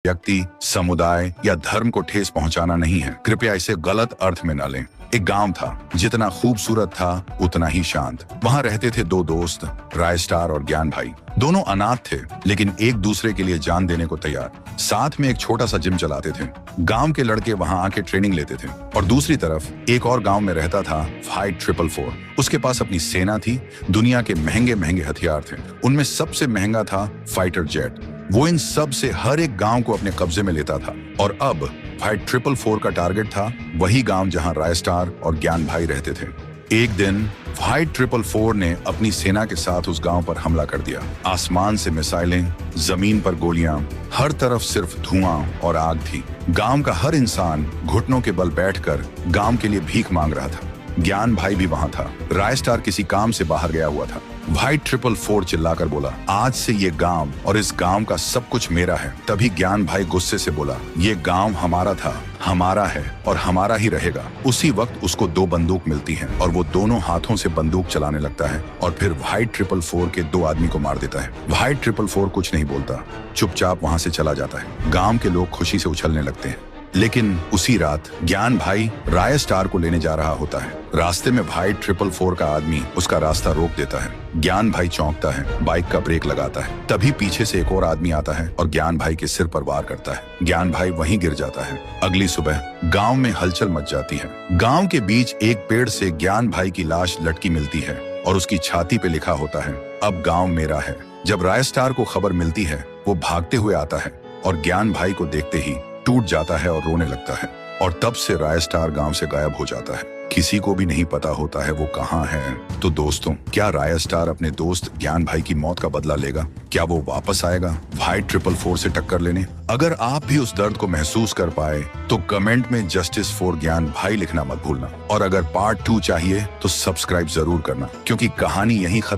व्यक्ति, समुदाय या धर्म को ठेस पहुंचाना नहीं है। कृपया इसे गलत अर्थ में न लें। एक गांव था, जितना खूबसूरत था उतना ही शांत। वहां रहते थे दो दोस्त, राय स्टार और ज्ञान भाई। दोनों अनाथ थे, लेकिन एक दूसरे के लिए जान देने को तैयार। साथ में एक छोटा सा जिम चलाते थे। गांव के लड़के वहां आके ट्रेनिंग लेते थे। और दूसरी तरफ एक और गांव में रहता था फाइट 444। उसके पास अपनी सेना थी, दुनिया के महंगे महंगे हथियार थे। उनमें सबसे महंगा था फाइटर जेट। वो इन सब से हर एक गांव को अपने कब्जे में लेता था। और अब फाइट 444 का टारगेट था वही गांव जहां राय स्टार और ज्ञान भाई रहते थे। एक दिन फाइट 444 ने अपनी सेना के साथ उस गांव पर हमला कर दिया। आसमान से मिसाइलें, जमीन पर गोलियां, हर तरफ सिर्फ धुआं और आग थी। गांव का हर इंसान घुटनों के बल बैठकर गांव के लिए भीख मांग रहा था। ज्ञान भाई भी वहां था। राय स्टार किसी काम से बाहर गया हुआ था। फाइट 444 चिल्लाकर बोला, आज से ये गांव और इस गांव का सब कुछ मेरा है। तभी ज्ञान भाई गुस्से से बोला, ये गांव हमारा था, हमारा है और हमारा ही रहेगा। उसी वक्त उसको दो बंदूक मिलती हैं और वो दोनों हाथों से बंदूक चलाने लगता है और फिर फाइट 444 के दो आदमी को मार देता है। फाइट 444 कुछ नहीं बोलता, चुपचाप वहां से चला जाता है। गांव के लोग खुशी से उछलने लगते हैं। लेकिन उसी रात ज्ञान भाई राय स्टार को लेने जा रहा होता है। रास्ते में फाइट 444 का आदमी उसका रास्ता रोक देता है। ज्ञान भाई चौंकता है, बाइक का ब्रेक लगाता है। तभी पीछे से एक और आदमी आता है और ज्ञान भाई के सिर पर वार करता है। ज्ञान भाई वहीं गिर जाता है। अगली सुबह गांव में हलचल मच जाती है। गांव के बीच एक पेड़ से ज्ञान भाई की लाश लटकी मिलती है और उसकी छाती पे लिखा होता है, अब गांव मेरा है। जब राय स्टार को खबर मिलती है, वो भागते हुए आता है और ज्ञान भाई को देखते ही टूट जाता है और रोने लगता है। और तब से राय स्टार गांव से गायब हो जाता है। किसी को भी नहीं पता होता है वो कहाँ है। तो दोस्तों, क्या राय स्टार अपने दोस्त ज्ञान भाई की मौत का बदला लेगा? क्या वो वापस आएगा फाइट 444 से टक्कर लेने? अगर आप भी उस दर्द को महसूस कर पाए तो कमेंट में जस्टिस फॉर ज्ञान भाई लिखना मत भूलना। और अगर पार्ट 2 चाहिए तो सब्सक्राइब जरूर करना, क्योंकि कहानी यहीं खत्म